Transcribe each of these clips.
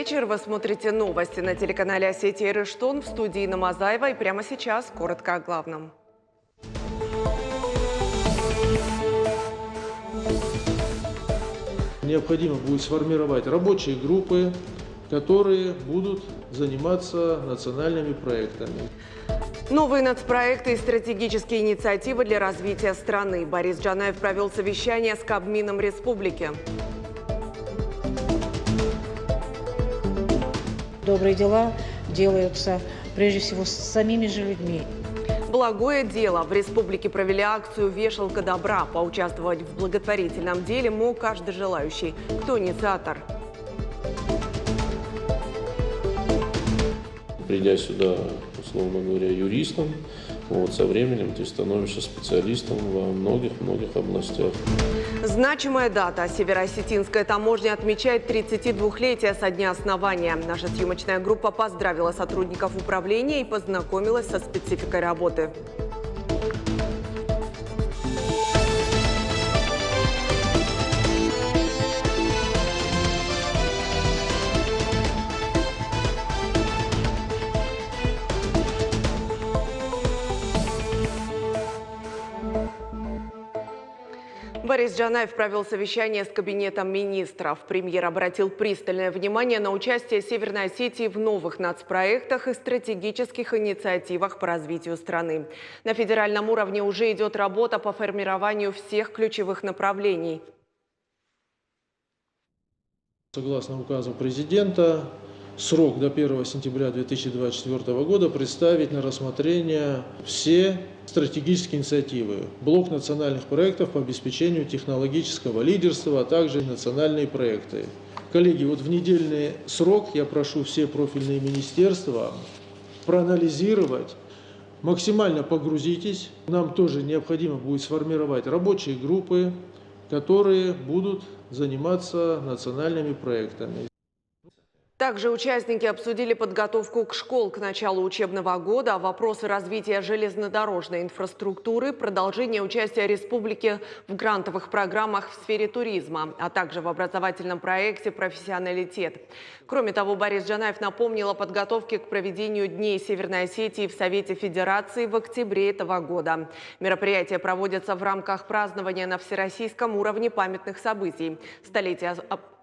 вечер. Вы смотрите новости на телеканале Осетия Рыштон. В студии Намазаева. И прямо сейчас коротко о главном. Необходимо будет сформировать рабочие группы, которые будут заниматься национальными проектами. Новые нацпроекты и стратегические инициативы для развития страны. Борис Джанаев провел совещание с Кабмином республики. Добрые дела делаются прежде всего с самими же людьми. Благое дело. В республике провели акцию «Вешалка добра». Поучаствовать в благотворительном деле мог каждый желающий. Кто инициатор? Придя сюда, условно говоря, юристом, со временем ты становишься специалистом во многих областях. Значимая дата. Североосетинская таможня отмечает 32-летие со дня основания. Наша съемочная группа поздравила сотрудников управления и познакомилась со спецификой работы. Борис Джанаев провел совещание с Кабинетом министров. Премьер обратил пристальное внимание на участие Северной Осетии в новых нацпроектах и стратегических инициативах по развитию страны. На федеральном уровне уже идет работа по формированию всех ключевых направлений. Согласно указу президента, срок до 1 сентября 2024 года представить на рассмотрение все стратегические инициативы, блок национальных проектов по обеспечению технологического лидерства, а также национальные проекты. Коллеги, в недельный срок я прошу все профильные министерства проанализировать, максимально погрузитесь. Нам тоже необходимо будет сформировать рабочие группы, которые будут заниматься национальными проектами. Также участники обсудили подготовку к школам к началу учебного года, вопросы развития железнодорожной инфраструктуры, продолжение участия республики в грантовых программах в сфере туризма, а также в образовательном проекте «Профессионалитет». Кроме того, Борис Джанаев напомнил о подготовке к проведению Дней Северной Осетии в Совете Федерации в октябре этого года. Мероприятие проводится в рамках празднования на всероссийском уровне памятных событий.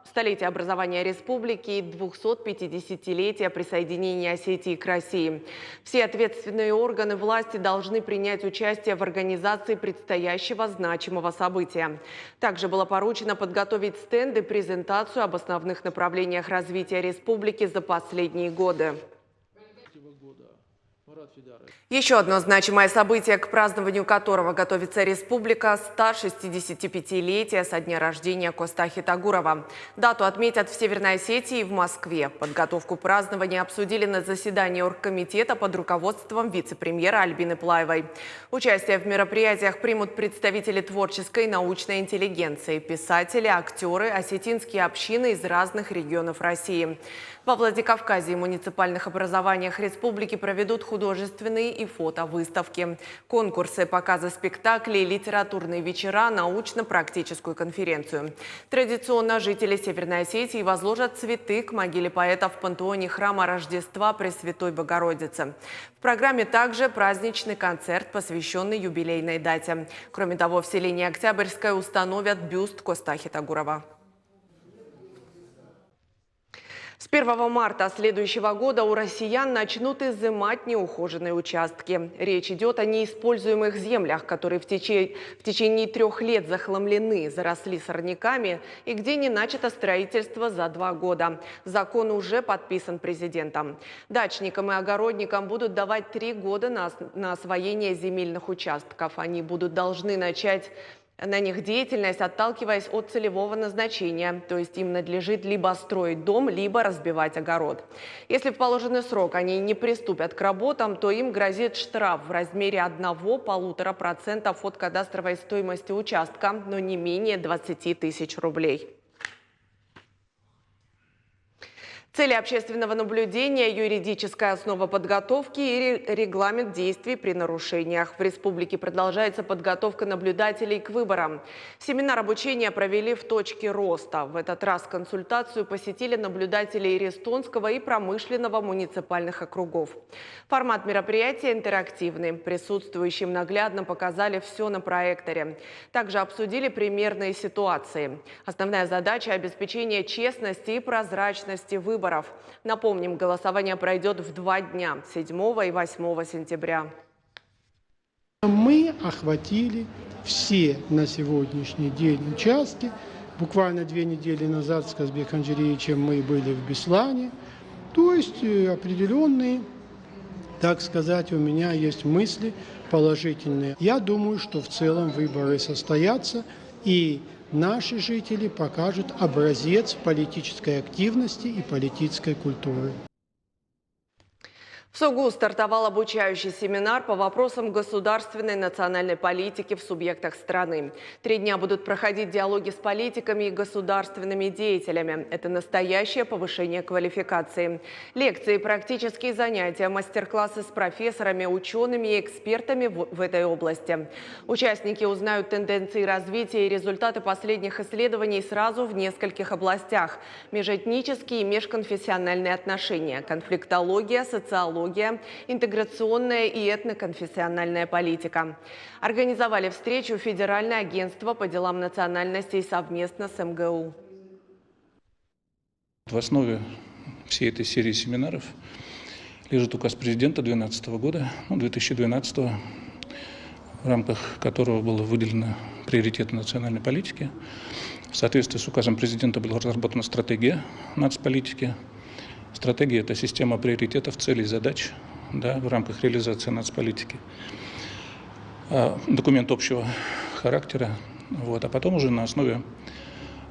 Столетие образования республики и 250-летия присоединения Осетии к России. Все ответственные органы власти должны принять участие в организации предстоящего значимого события. Также было поручено подготовить стенды, презентацию об основных направлениях развития республики за последние годы. Еще одно значимое событие, к празднованию которого готовится республика – 165-летие со дня рождения Костахи Тагурова. Дату отметят в Северной Осетии и в Москве. Подготовку празднования обсудили на заседании оргкомитета под руководством вице-премьера Альбины Плаевой. Участие в мероприятиях примут представители творческой и научной интеллигенции, писатели, актеры, осетинские общины из разных регионов России. Во Владикавказе и муниципальных образованиях республики проведут художественные и фотовыставки, конкурсы, показы спектаклей, литературные вечера, научно-практическую конференцию. Традиционно жители Северной Осетии возложат цветы к могиле поэта в пантеоне храма Рождества Пресвятой Богородицы. В программе также праздничный концерт, посвященный юбилейной дате. Кроме того, в селении Октябрьское установят бюст Костахи Тагурова. С 1 марта следующего года у россиян начнут изымать неухоженные участки. Речь идет о неиспользуемых землях, которые в течение 3 лет захламлены, заросли сорняками и где не начато строительство за 2 года. Закон уже подписан президентом. Дачникам и огородникам будут давать 3 года на освоение земельных участков. Они будут должны начать на них деятельность, отталкиваясь от целевого назначения, то есть им надлежит либо строить дом, либо разбивать огород. Если в положенный срок они не приступят к работам, то им грозит штраф в размере 1–1,5% от кадастровой стоимости участка, но не менее 20 тысяч рублей. Цели общественного наблюдения, юридическая основа подготовки и регламент действий при нарушениях. В республике продолжается подготовка наблюдателей к выборам. Семинар обучения провели в точке роста. В этот раз консультацию посетили наблюдатели Рестонского и Промышленного муниципальных округов. Формат мероприятия интерактивный. Присутствующим наглядно показали все на проекторе. Также обсудили примерные ситуации. Основная задача – обеспечение честности и прозрачности выборов. Напомним, голосование пройдет в 2 дня – 7 и 8 сентября. Мы охватили все на сегодняшний день участки. Буквально 2 недели назад с Казбеком Анжериевичем мы были в Беслане. То есть определенные, так сказать, у меня есть мысли положительные. Я думаю, что в целом выборы состоятся, и наши жители покажут образец политической активности и политической культуры. В СОГУ стартовал обучающий семинар по вопросам государственной национальной политики в субъектах страны. 3 дня будут проходить диалоги с политиками и государственными деятелями. Это настоящее повышение квалификации. Лекции, практические занятия, мастер-классы с профессорами, учеными и экспертами в этой области. Участники узнают тенденции развития и результаты последних исследований сразу в нескольких областях. Межэтнические и межконфессиональные отношения, конфликтология, социология, интеграционная и этноконфессиональная политика. Организовали встречу Федеральное агентство по делам национальностей совместно с МГУ. В основе всей этой серии семинаров лежит указ президента 2012 года, в рамках которого было выделено приоритеты национальной политики. В соответствии с указом президента была разработана стратегия нацполитики. Стратегия – это система приоритетов, целей, задач, в рамках реализации нацполитики. Документ общего характера. А потом уже на основе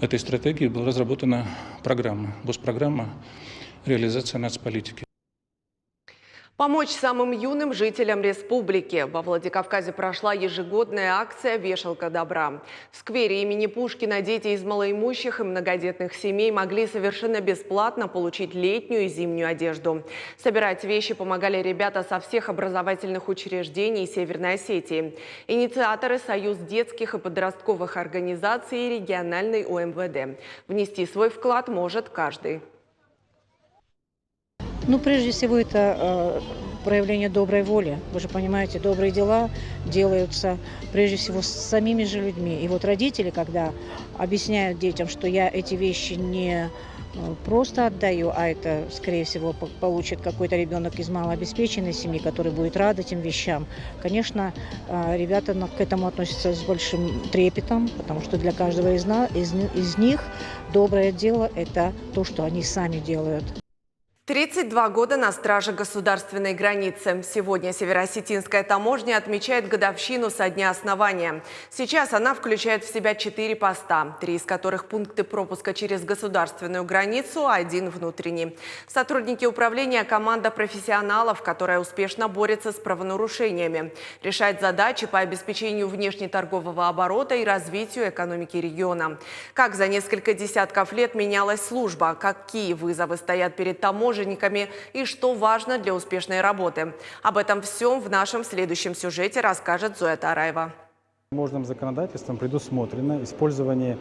этой стратегии была разработана программа, госпрограмма реализации нацполитики. Помочь самым юным жителям республики. Во Владикавказе прошла ежегодная акция «Вешалка добра». В сквере имени Пушкина дети из малоимущих и многодетных семей могли совершенно бесплатно получить летнюю и зимнюю одежду. Собирать вещи помогали ребята со всех образовательных учреждений Северной Осетии. Инициаторы – Союз детских и подростковых организаций и региональный УМВД. Внести свой вклад может каждый. Прежде всего, это проявление доброй воли. Вы же понимаете, добрые дела делаются прежде всего с самими же людьми. И вот родители, когда объясняют детям, что я эти вещи не просто отдаю, а это, скорее всего, получит какой-то ребенок из малообеспеченной семьи, который будет рад этим вещам. Конечно, ребята к этому относятся с большим трепетом, потому что для каждого из них доброе дело – это то, что они сами делают. 32 года на страже государственной границы. Сегодня Североосетинская таможня отмечает годовщину со дня основания. Сейчас она включает в себя 4 поста, 3 из которых пункты пропуска через государственную границу, а 1 внутренний. Сотрудники управления – команда профессионалов, которая успешно борется с правонарушениями, решает задачи по обеспечению внешнеторгового оборота и развитию экономики региона. Как за несколько десятков лет менялась служба, какие вызовы стоят перед таможней, и что важно для успешной работы. Об этом всем в нашем следующем сюжете расскажет Зоя Тараева. Таможенным законодательством предусмотрено использование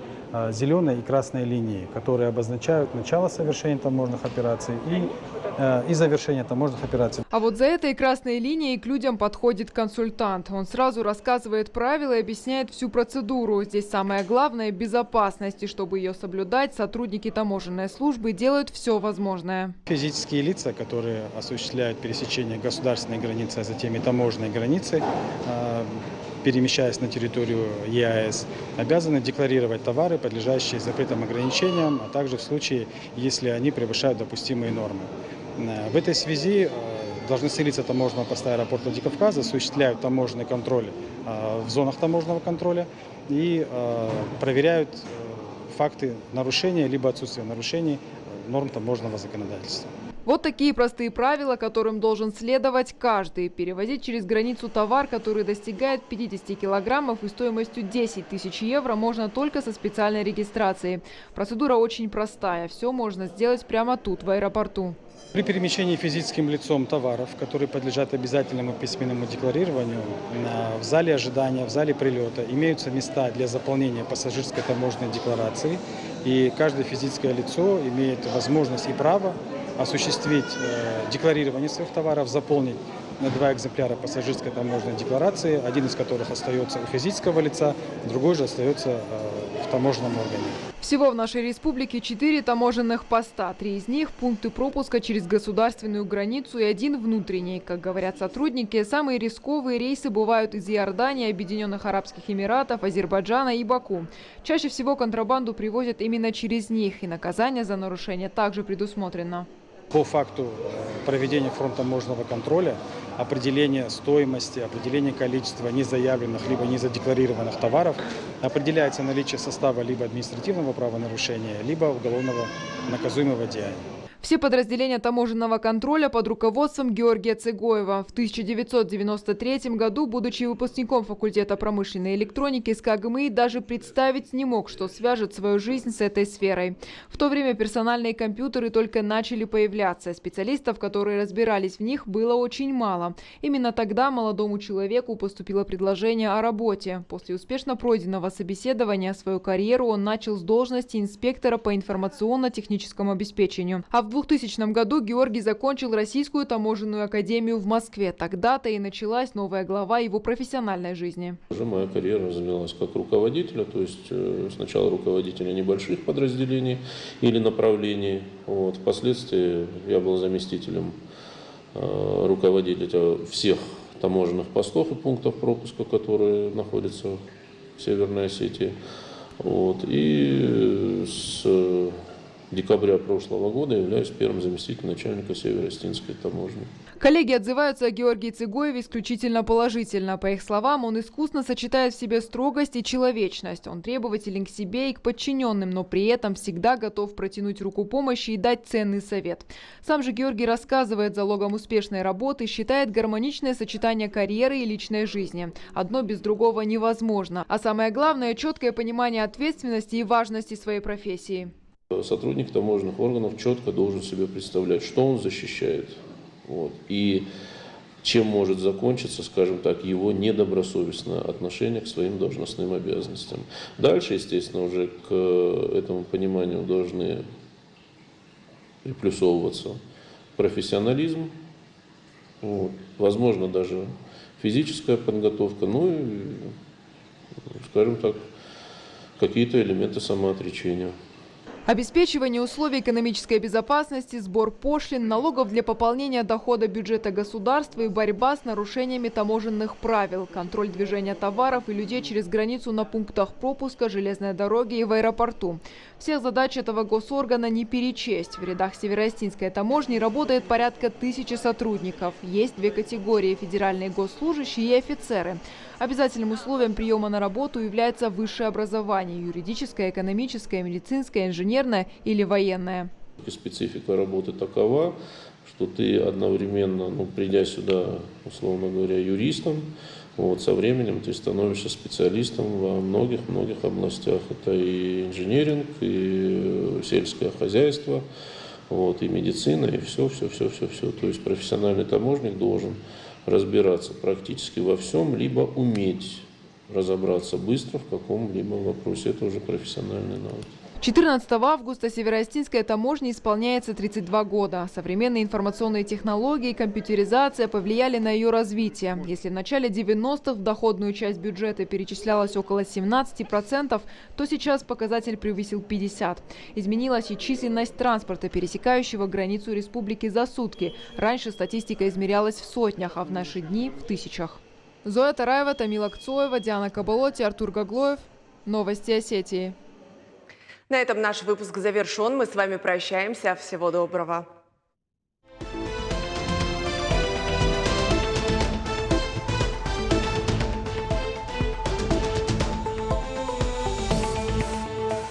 зеленой и красной линии, которые обозначают начало совершения таможенных операций и завершение таможенных операций. А вот за этой красной линией к людям подходит консультант. Он сразу рассказывает правила и объясняет всю процедуру. Здесь самое главное – безопасность. И чтобы ее соблюдать, сотрудники таможенной службы делают все возможное. Физические лица, которые осуществляют пересечение государственной границы, а затем и таможенной границы, перемещаясь на территорию ЕАЭС, обязаны декларировать товары, подлежащие запретным ограничениям, а также в случае, если они превышают допустимые нормы. В этой связи должностные лица таможенного поста аэропорта Владикавказа осуществляют таможенный контроль в зонах таможенного контроля и проверяют факты нарушения либо отсутствия нарушений норм таможенного законодательства. Вот такие простые правила, которым должен следовать каждый. Перевозить через границу товар, который достигает 50 килограммов и стоимостью 10 тысяч евро, можно только со специальной регистрацией. Процедура очень простая. Все можно сделать прямо тут, в аэропорту. При перемещении физическим лицом товаров, которые подлежат обязательному письменному декларированию, в зале ожидания, в зале прилета имеются места для заполнения пассажирской таможенной декларации. И каждое физическое лицо имеет возможность и право осуществить декларирование своих товаров, заполнить на 2 экземпляра пассажирской таможенной декларации, один из которых остается у физического лица, другой же остается в таможенном органе. Всего в нашей республике 4 таможенных поста. 3 из них – пункты пропуска через государственную границу и 1 внутренний. Как говорят сотрудники, самые рисковые рейсы бывают из Иордании, Объединенных Арабских Эмиратов, Азербайджана и Баку. Чаще всего контрабанду привозят именно через них, и наказание за нарушение также предусмотрено. По факту проведения фронтаможенного контроля, определения стоимости, определения количества незаявленных либо незадекларированных товаров определяется наличие состава либо административного правонарушения, либо уголовного наказуемого деяния. Все подразделения таможенного контроля под руководством Георгия Цегоева. В 1993 году, будучи выпускником факультета промышленной электроники СКГМИ, даже представить не мог, что свяжет свою жизнь с этой сферой. В то время персональные компьютеры только начали появляться. Специалистов, которые разбирались в них, было очень мало. Именно тогда молодому человеку поступило предложение о работе. После успешно пройденного собеседования свою карьеру он начал с должности инспектора по информационно-техническому обеспечению. А в 2000 году Георгий закончил Российскую таможенную академию в Москве. Тогда-то и началась новая глава его профессиональной жизни. Уже моя карьера развивалась как руководителя, то есть сначала руководителя небольших подразделений или направлений. Впоследствии я был заместителем руководителя всех таможенных постов и пунктов пропуска, которые находятся в Северной Осетии. И с декабря прошлого года являюсь первым заместителем начальника Северо-Остинской таможни. Коллеги отзываются о Георгии Цегоеве исключительно положительно. По их словам, он искусно сочетает в себе строгость и человечность. Он требователен к себе и к подчиненным, но при этом всегда готов протянуть руку помощи и дать ценный совет. Сам же Георгий рассказывает, залогом успешной работы считает гармоничное сочетание карьеры и личной жизни. Одно без другого невозможно. А самое главное – четкое понимание ответственности и важности своей профессии. Сотрудник таможенных органов четко должен себе представлять, что он защищает. И чем может закончиться, скажем так, его недобросовестное отношение к своим должностным обязанностям. Дальше, естественно, уже к этому пониманию должны приплюсовываться профессионализм, возможно, даже физическая подготовка, и, скажем так, какие-то элементы самоотречения. Обеспечивание условий экономической безопасности, сбор пошлин, налогов для пополнения дохода бюджета государства и борьба с нарушениями таможенных правил, контроль движения товаров и людей через границу на пунктах пропуска, железной дороги и в аэропорту. Всех задач этого госоргана не перечесть. В рядах Северо-Остинской таможни работает порядка 1000 сотрудников. Есть 2 категории – федеральные госслужащие и офицеры. Обязательным условием приема на работу является высшее образование – юридическое, экономическое, медицинское, инженерное или военное. Специфика работы такова, что ты одновременно, придя сюда, условно говоря, юристом, со временем ты становишься специалистом во многих областях. Это и инженеринг, и сельское хозяйство, и медицина, и все. То есть профессиональный таможенник должен разбираться практически во всем, либо уметь разобраться быстро в каком-либо вопросе. Это уже профессиональный навык. 14 августа Северо-Остинской таможне исполняется 32 года. Современные информационные технологии и компьютеризация повлияли на ее развитие. Если в начале 90-х в доходную часть бюджета перечислялось около 17%, то сейчас показатель превысил 50%. Изменилась и численность транспорта, пересекающего границу республики за сутки. Раньше статистика измерялась в сотнях, а в наши дни – в тысячах. Зоя Тараева, Тамила Кцоева, Диана Кабалоти, Артур Гаглоев. Новости Осетии. На этом наш выпуск завершен. Мы с вами прощаемся. Всего доброго.